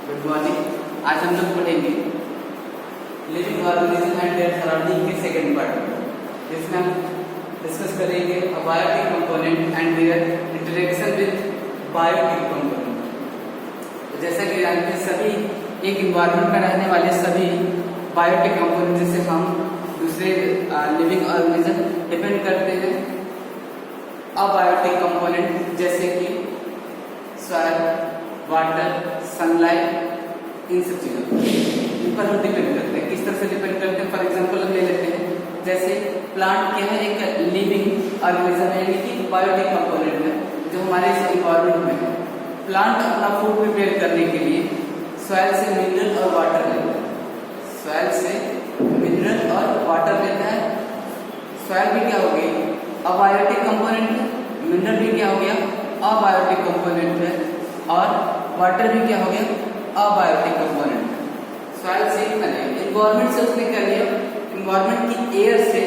Good morning. आज हम लोग पढ़ेंगे living organism and their surrounding के सेकंड पार्ट, जिसमें हम डिस्कस करेंगे abiotic component and their interaction with biotic component. जैसा कि जानते हैं सभी एक इन्वायरमेंट में रहने वाले सभी बायोटिक कंपोनेंट जैसे हम दूसरे लिविंग ऑर्गेनिज्म डिपेंड करते हैं अबायोटिक कंपोनेंट जैसे कि सॉइल, वाटर, सनलाइट, इन सब चीजों इन पर हम डिपेंड करते हैं। किस तरह से डिपेंड करते हैं? फॉर एग्जांपल हम ले लेते हैं जैसे प्लांट क्या है, एक लिविंग ऑर्गेनिज्म है, यानी कि बायोटिक कंपोनेंट है जो हमारे इस एनवायरनमेंट में है। प्लांट अपना फूड प्रिपेयर करने के लिए सॉइल से मिनरल और वाटर लेता है। सॉइल से मिनरल और वाटर लेता है। सॉइल भी क्या हो गई? अबायोटिक कंपोनेंट है। मिनरल भी क्या हो गया? अबायोटिक कंपोनेंट है। और वाटर भी क्या हो गया? अबायोटिक कंपोनेंट है। सॉइल से एनवायरनमेंट से उसने क्या लिया? एनवायरनमेंट की एयर से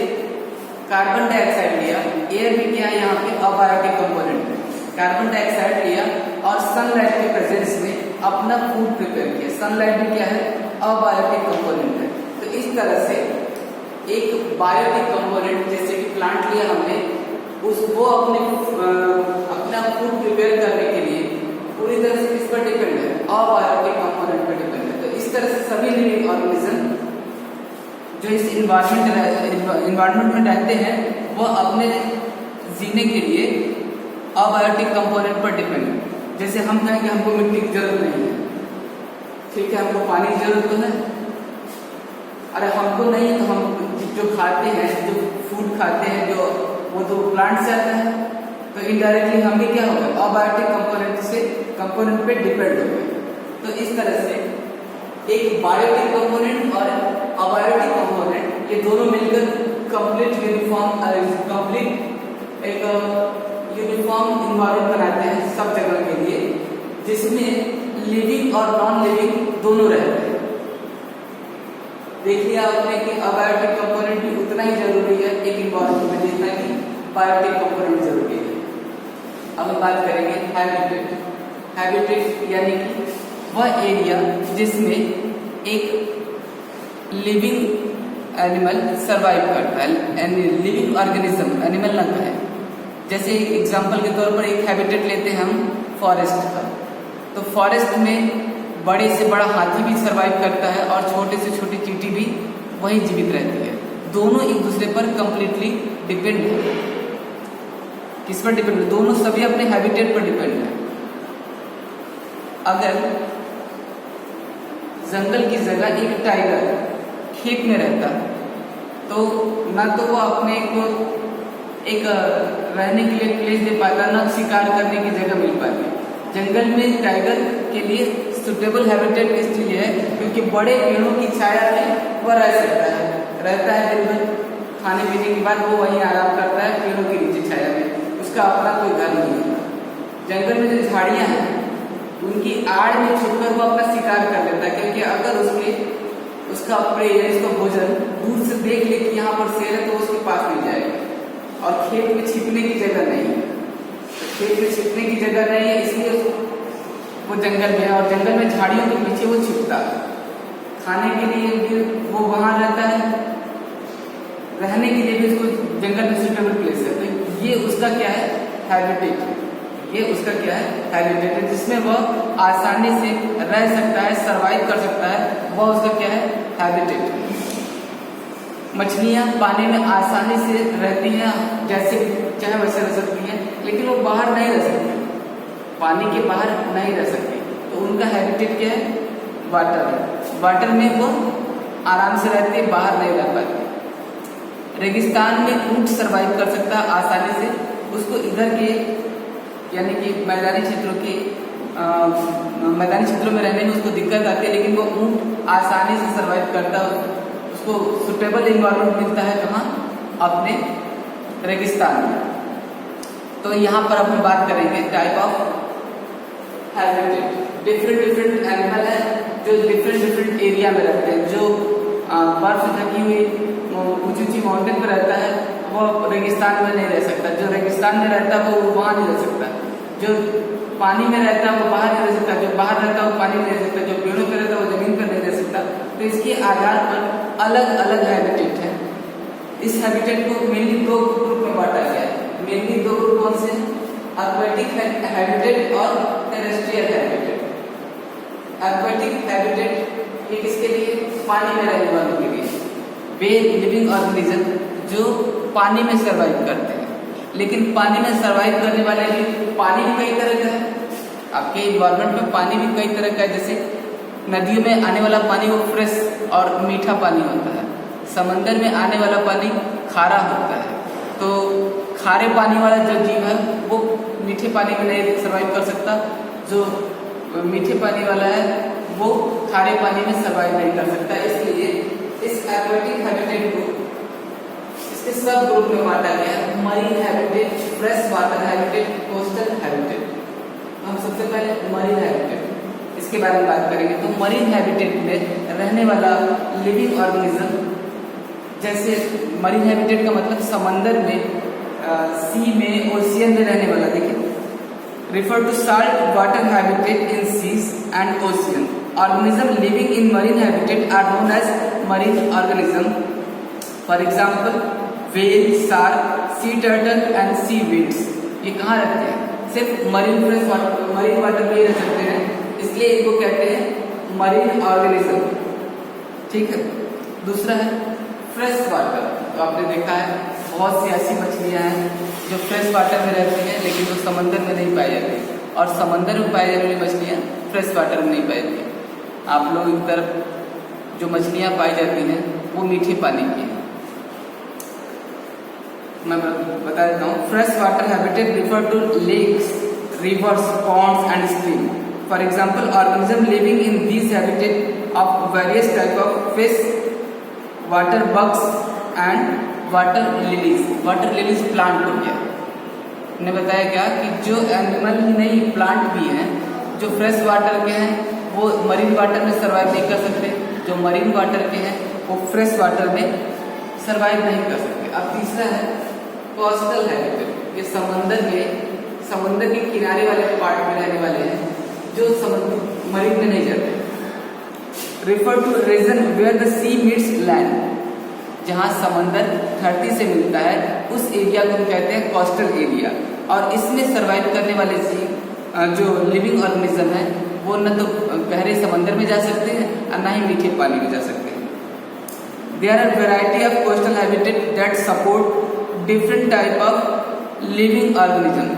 कार्बन डाइऑक्साइड लिया। एयर भी क्या है यहाँ पे? अबायोटिक कंपोनेंट है। कार्बन डाइऑक्साइड लिया और सनलाइट के प्रेजेंस में अपना फूड प्रिपेयर किया। सनलाइट भी क्या है? अबायोटिक कंपोनेंट है। तो इस तरह से एक बायोटिक कंपोनेंट जैसे कि प्लांट लिया हमने, उसको अपना फूड प्रिपेयर करने के लिए पूरी तरह से किस पर डिपेंड है? अबायोटिक कंपोनेंट पर डिपेंड है। तो इस तरह से सभी लिविंग ऑर्गेनिज्म जो इस इन्वायरमेंट में रहते हैं वह अपने जीने के लिए अबायोटिक कंपोनेंट पर डिपेंड है। जैसे हम कहेंगे हमको मिट्टी की जरूरत नहीं है, ठीक है, हमको पानी की जरूरत तो है। अरे हमको नहीं है तो हम जो खाते हैं, जो फूड खाते हैं, जो वो तो प्लांट से आता है। तो इनडायरेक्टली हम भी क्या हो गए? अबायोटिक कंपोनेंट पे डिपेंड हो गए। तो इस तरह से एक बायोटिक कंपोनेंट और अबायोटिक कंपोनेंट ये दोनों मिलकर कंप्लीट एक यूनिफॉर्म इन्वायरमेंट बनाते हैं सब जगह के लिए, जिसमें लिविंग और नॉन लिविंग दोनों रहते हैं। देखिए आपने कि अबायोटिक कंपोनेंट भी उतना ही जरूरी है एक इन्वायरमेंट में जितना कि बायोटिक कंपोनेंट जरूरी है। अब हम बात करेंगे हैबिटेट। हैबिटेट यानी कि वह एरिया जिसमें एक लिविंग एनिमल सरवाइव करता है, लिविंग ऑर्गेनिज्म, एनिमल ना है। जैसे एग्जांपल के तौर पर एक हैबिटेट लेते हैं हम फॉरेस्ट का। तो फॉरेस्ट में बड़े से बड़ा हाथी भी सरवाइव करता है और छोटे से छोटी चींटी भी वहीं जीवित रहती है। दोनों एक दूसरे पर कंप्लीटली डिपेंड है। किस पर डिपेंड है? दोनों सभी अपने हैबिटेट पर डिपेंड है। अगर जंगल की जगह एक टाइगर खेत में रहता तो ना तो वो अपने को एक रहने के लिए प्लेस दे पाता, ना शिकार करने की जगह मिल पाती। जंगल में टाइगर के लिए सुटेबल हैबिटेट इसलिए है क्योंकि बड़े पेड़ों की छाया में वह रह सकता है, रहता है। दिन भर खाने पीने के बाद वो वहीं आराम करता है पेड़ों के नीचे छाया में, उसका अपना कोई घर नहीं है। जंगल में जो झाड़ियां हैं उनकी आड़ में छुपकर वो अपना शिकार कर लेता है, क्योंकि अगर उसका प्रे या उसका भोजन दूर से देख ले कि यहाँ पर शेर है तो उसके पास नहीं जाएगा। और खेत में छिपने की जगह नहीं है, खेत में छिपने की जगह नहीं है, इसलिए वो जंगल में है। और जंगल में झाड़ियों के पीछे वो छिपता है। खाने के लिए भी वो वहां रहता है, रहने के लिए भी उसको जंगल में सुटेबल प्लेस है। तो ये उसका क्या है? हैबिटेट। ये उसका क्या है? हैबिटेट है, जिसमें वह आसानी से रह सकता है, सरवाइव कर सकता है। वह उसका क्या है? हैबिटेट। मछलियां पानी में आसानी से रहती हैं, जैसे चाहे वैसे रह सकती हैं, लेकिन वो बाहर नहीं रह सकती, पानी के बाहर नहीं रह सकती। तो उनका हैबिटेट क्या है? वाटर। वाटर में वो आराम से रहते, बाहर नहीं रह पाते। रेगिस्तान में ऊंट सरवाइव कर सकता है आसानी से। उसको इधर के यानी कि मैदानी क्षेत्रों में रहने में उसको दिक्कत आती है, लेकिन वो ऊंट आसानी से सरवाइव करता है। उसको सुटेबल एनवायरनमेंट मिलता है कहाँ? अपने रेगिस्तान में। तो यहाँ पर हम बात करेंगे type of habitat. Different animal है जो डिफरेंट एरिया में रहते हैं। जो बर्फ ढकी हुई ऊंची माउंटेन पर रहता है वो रेगिस्तान में नहीं रह सकता। जो रेगिस्तान में रहता है वो वहां नहीं रह सकता। जो पानी में रहता है वो बाहर नहीं रह सकता, जो बाहर रहता है वो पानी में नहीं रह सकता, जो पेड़ों पर रहता है वो जमीन पर नहीं रह सकता। तो इसके आधार पर अलग अलग हैबिटेट है। इस हैबिटेट को मेनली दो ग्रुप में बांटा गया है। मेनली दो ग्रुप कौन से हैं? एक्वेटिक हैबिटेट और टेरेस्ट्रियल हैबिटेट। एक्वेटिक हैबिटेट ये किसके लिए? पानी में रहने वालों के लिए, वे लिविंग ऑर्गेनिज्म जो पानी में सर्वाइव करते हैं। लेकिन पानी में सर्वाइव करने वाले भी पानी भी कई तरह का है। आपके इन्वायरमेंट में पानी भी कई तरह का है। जैसे नदियों में आने वाला पानी वो फ्रेश और मीठा पानी होता है, समंदर में आने वाला पानी खारा होता है। तो खारे पानी वाला जो जीव है वो मीठे पानी में नहीं सर्वाइव कर सकता, जो मीठे पानी वाला है वो खारे पानी में सर्वाइव नहीं कर सकता। इसलिए इस एक्वेटिक हैबिटेट को इसके सब ग्रुप में बांटा गया है। Marine habitat, fresh water habitat, coastal habitat. हम सबसे पहले मरीन हैबिटेट इसके बारे में बात करेंगे। तो मरीन हैबिटेट में रहने वाला लिविंग ऑर्गेनिज्म, जैसे मरीन हैबिटेट का मतलब समंदर में, सी में, ओशियन में रहने वाला। देखिए, refer to salt water habitat in seas and ocean. Organism living in marine habitat are known as marine organism. For example, whale, shark, sea turtle and seaweeds. ये कहाँ रहते हैं? सिर्फ marine fresh water, marine water में ही रह सकते हैं, इसलिए इनको कहते हैं मरीन ऑर्गेनिज्म। ठीक है। दूसरा है फ्रेश वाटर। तो आपने देखा है बहुत सी ऐसी मछलियां हैं जो फ्रेश वाटर में रहती हैं लेकिन वो समंदर में नहीं पाई जाती, और समंदर में पाई जाने वाली मछलियां फ्रेश वाटर में नहीं पाई जाती। आप लोग की तरफ जो मछलियां पाई जाती हैं वो मीठे पानी की हैं। मैं बता देता हूँ। Fresh water habitat refer to lakes, rivers, ponds and stream. For example, organism living in these habitat of various type of fish, water bugs and water lilies. Water lilies plant हो गया। ने बताया क्या कि जो एनिमल ही नहीं, plant भी हैं जो फ्रेश वाटर के हैं वो मरीन वाटर में सर्वाइव नहीं कर सकते, जो मरीन वाटर के हैं वो फ्रेश वाटर में सर्वाइव नहीं कर सकते। अब तीसरा है कोस्टल हैबिटेट। ये समंदर में, समंदर के किनारे वाले पार्ट में रहने वाले हैं जो समुद्र मरीन में नहीं जाते। Refer to region where the sea meets land. जहाँ समंदर धरती से मिलता है उस एरिया को हम कहते हैं कोस्टल एरिया। और इसमें सर्वाइव करने वाले जीव जो लिविंग ऑर्गेनिज्म है वो न तो गहरे समंदर में जा सकते हैं और न ही मीठे पानी में जा सकते हैं। There are variety of coastal habitat that support different type of living organism.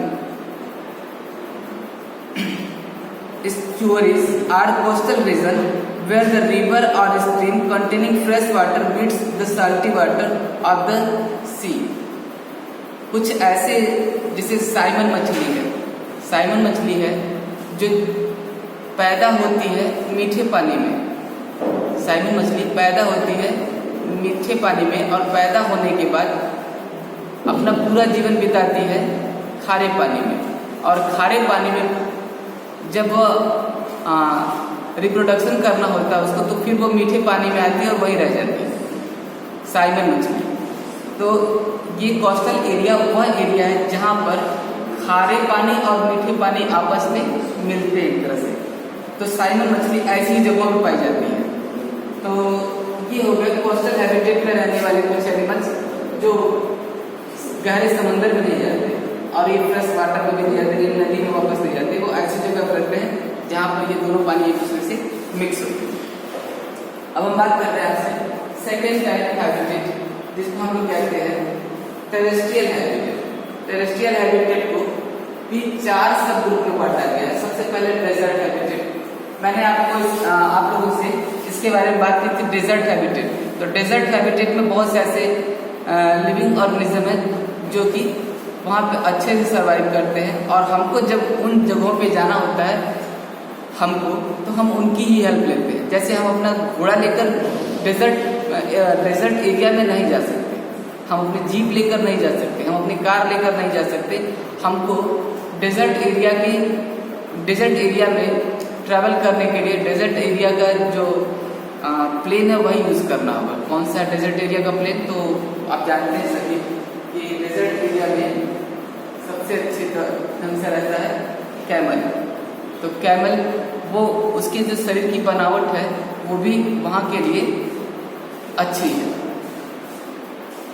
Estuaries are coastal region where the river or stream containing fresh water meets the salty water of the sea. कुछ ऐसे, जैसे Simon मछली है, Simon मछली है जो पैदा होती है मीठे पानी में। साइमन मछली पैदा होती है मीठे पानी में और पैदा होने के बाद अपना पूरा जीवन बिताती है खारे पानी में। और खारे पानी में जब रिप्रोडक्शन करना होता है उसको, तो फिर वो मीठे पानी में आती है और वही रह जाती है साइमन मछली। तो ये कोस्टल एरिया वह एरिया है जहाँ पर खारे पानी और मीठे पानी आपस में मिलते हैं एक तरह से। तो साइमन मछली ऐसी जगहों में पाई जाती है। तो ये हो गया कोस्टल हैबिटेट में रहने वाले कुछ एनिमल्स जो गहरे समंदर में नहीं जाते और ये फ्रेश वाटर में भी नहीं जाते, ये नदी में वापस नहीं जाते। वो ऐसी जगह पर रहते हैं जहाँ पर ये दोनों पानी एक दूसरे से मिक्स होते हैं। अब हम बात कर रहे हैं आपसे सेकेंड टाइप हैबिटेट, जिसको हम लोग कहते हैं टेरेस्ट्रियल हैबिटेट। टेरेस्ट्रियल हैबिटेट को भी 4 सब ग्रुप में बांटा गया है। सबसे पहले डेजर्ट हैबिटेट। मैंने आपको आप लोगों से इसके बारे में बात की थी, डेजर्ट हैबिटेट। तो डेजर्ट हैबिटेट में बहुत से ऐसे लिविंग ऑर्गेनिज्म है जो कि वहाँ पे अच्छे से सर्वाइव करते हैं, और हमको जब उन जगहों पे जाना होता है हमको, तो हम उनकी ही हेल्प लेते हैं। जैसे हम अपना घोड़ा लेकर डेजर्ट एरिया में नहीं जा सकते, हम अपनी जीप लेकर नहीं जा सकते, हम अपनी कार लेकर नहीं जा सकते। हमको डेजर्ट एरिया में ट्रैवल करने के लिए डेजर्ट एरिया का जो प्लेन है वही यूज़ करना होगा। कौन सा डेजर्ट एरिया का प्लेन? तो आप जानते हैं सभी कि डेजर्ट एरिया में सबसे अच्छे ढंग से रहता है कैमल। तो कैमल वो उसके जो शरीर की बनावट है वो भी वहाँ के लिए अच्छी है,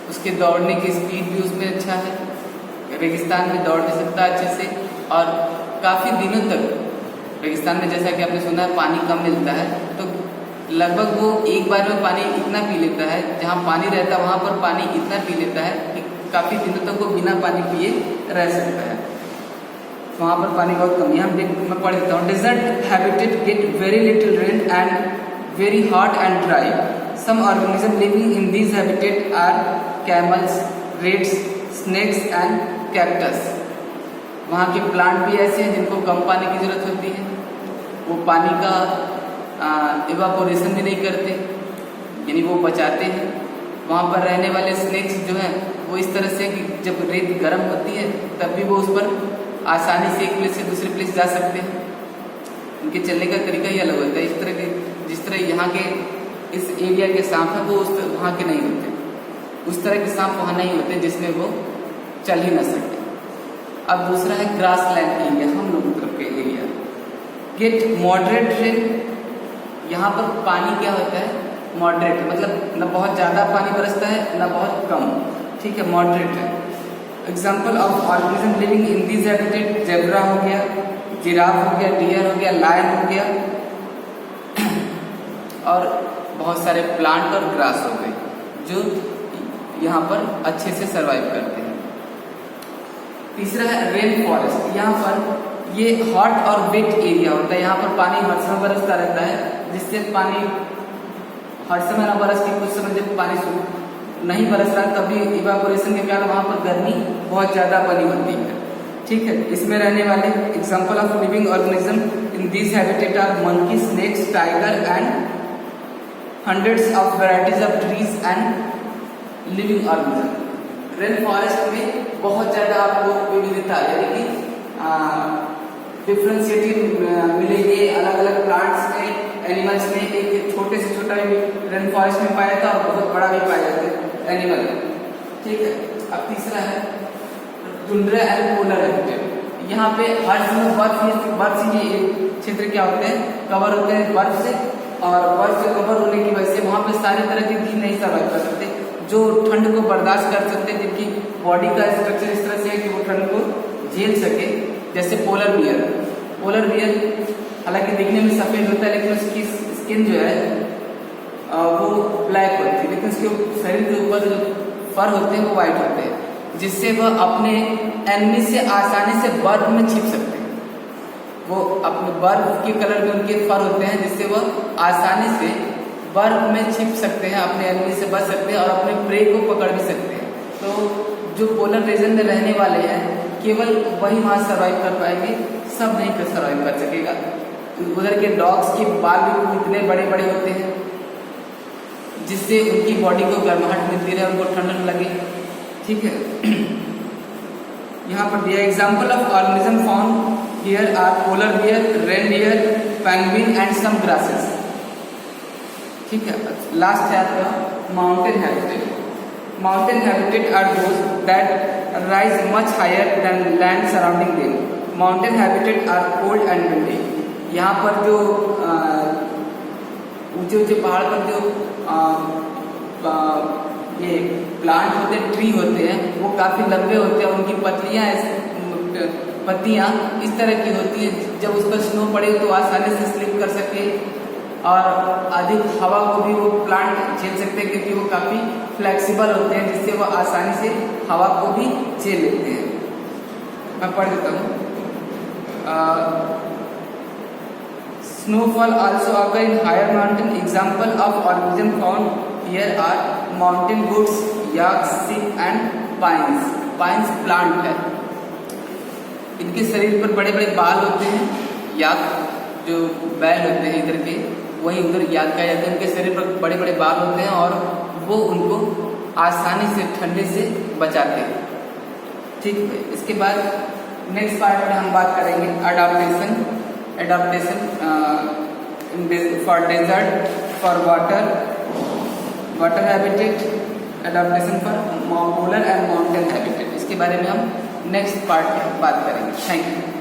उसके दौड़ने की स्पीड भी उसमें अच्छा है, रेगिस्तान में दौड़ भी सकता है अच्छे से, और काफ़ी दिनों तक रेगिस्तान में जैसा कि आपने सुना है पानी कम मिलता है, तो लगभग वो एक बार में पानी इतना पी लेता है, जहाँ पानी रहता है वहाँ पर पानी इतना पी लेता है कि काफ़ी दिनों तक वो बिना पानी पिए रह सकता है। वहाँ पर पानी बहुत कम है। मैं पढ़ देता हूँ। Desert habitat get very little rain and very hot and dry. Some organisms living in these habitats are camels, rats, snakes and cactus. वहाँ के प्लांट भी ऐसे हैं जिनको कम पानी की जरूरत होती है, वो पानी का इवापोरेशन भी नहीं करते, यानी वो बचाते हैं। वहाँ पर रहने वाले स्नेक्स जो हैं वो इस तरह से कि जब रेत गर्म होती है तब भी वो उस पर आसानी से एक प्लेस से दूसरे प्लेस जा सकते हैं, उनके चलने का तरीका ही अलग होता है। इस तरह के जिस तरह यहाँ के इस एरिया के सांप हैं वो वहाँ के नहीं होते, उस तरह के सांप वहाँ नहीं होते जिसमें वो चल ही ना सकते। अब दूसरा है ग्रास लैंड एरिया, हम लोगों तरफ के एरिया। गेट मॉडरेट रेन, यहाँ पर पानी क्या होता है मॉडरेट, मतलब न बहुत ज़्यादा पानी बरसता है न बहुत कम, ठीक है, मॉडरेट है। Example of organism living in this habitat, zebra हो गया, जिराफ हो गया, डियर हो गया, लायन हो गया, और बहुत सारे प्लांट और ग्रास हो गए जो यहाँ पर अच्छे से सरवाइव करते हैं। तीसरा है रेन फॉरेस्ट। यहाँ पर ये हॉट और वेट एरिया होता है, यहाँ पर पानी हर समय बरसता रहता है, जिससे पानी हर समय न बरस के कुछ समय जब पानी नहीं बरस रहा तभी इवापोरेशन के कारण वहाँ पर गर्मी बहुत ज़्यादा बनी होती है, ठीक है। इसमें रहने वाले example of living organism in this habitat are monkey, snakes, tiger and hundreds of varieties of trees and living organisms। Rain forest में बहुत ज़्यादा आपको विविधता यानी कि डिफ्रेंशिएटेड मिलेंगे, अलग अलग प्लांट्स में, एनिमल्स में। एक छोटे से छोटा भी रेन फॉरेस्ट में पाया जाता है और बहुत बड़ा भी पाया जाता है एनिमल, ठीक है। अब तीसरा है टुंड्रा एंड पोलर हैबिटेट। यहाँ पे हर समय बर्फ से ये क्षेत्र क्या होते हैं कवर होते हैं बर्फ से, और बर्फ से कवर होने की वजह से वहाँ पे सारे तरह के जीव नहीं सर्वाइव कर सकते, जो ठंड को बर्दाश्त कर सकते हैं, जिनकी बॉडी का स्ट्रक्चर इस तरह से है कि वो ठंड को झेल सके, जैसे पोलर बियर। पोलर बियर हालांकि दिखने में सफ़ेद होता है लेकिन उसकी स्किन जो है वो ब्लैक होती है, लेकिन उसके शरीर के ऊपर जो फर होते हैं वो वाइट होते हैं, जिससे वह अपने एनिमी से आसानी से बर्फ में छिप सकते हैं। वो अपने बर्फ के कलर में उनके फर होते हैं, जिससे वह आसानी से बर्फ में छिप सकते हैं, अपने एनिमी से बच सकते हैं और अपने प्रे को पकड़ भी सकते हैं। तो जो पोलर रीजन में रहने वाले हैं केवल वही वहाँ सर्वाइव कर पाएंगे, सब नहीं कर सर्वाइव कर सकेगा। उधर के डॉग्स के बाल भी इतने बड़े बड़े होते हैं जिससे उनकी बॉडी को गर्माहट मिलती रहे, उनको ठंड न लगे, ठीक है। यहाँ पर दिया example of organism found here are polar bear, reindeer, penguin and some grasses, ठीक है। लास्ट है आपका mountain habitat. Mountain habitat are those that rise much higher than land surrounding them. Mountain habitat are cold and windy. यहाँ पर जो ऊंचे ऊंचे पहाड़ पर जो ये प्लांट होते हैं, ट्री होते हैं, वो काफ़ी लंबे होते हैं, उनकी पत्तियाँ इस तरह की होती है, जब उस पर स्नो पड़े तो आसानी से स्लिप कर सके और अधिक हवा को भी वो प्लांट झेल सकते हैं, क्योंकि वो काफ़ी फ्लेक्सिबल होते हैं, जिससे वो आसानी से हवा को भी झेल लेते हैं। मैं पढ़ देता हूँ। Snowfall also occur in higher mountain. Example of organism found here are mountain goats, yaks, sheep and pines. Pines plant है, इनके शरीर पर बड़े बड़े बाल होते हैं। याक जो बैल होते हैं इधर के, वही उधर याक कहा जाता है। उनके शरीर पर बड़े बड़े बाल होते हैं और वो उनको आसानी से ठंडे से बचाते हैं, ठीक है। इसके बाद नेक्स्ट पार्ट में हम बात करेंगे adaptation for desert, for water habitat, adaptation for polar and mountain habitat। इसके बारे में हम नेक्स्ट पार्ट में बात करेंगे। Thank you.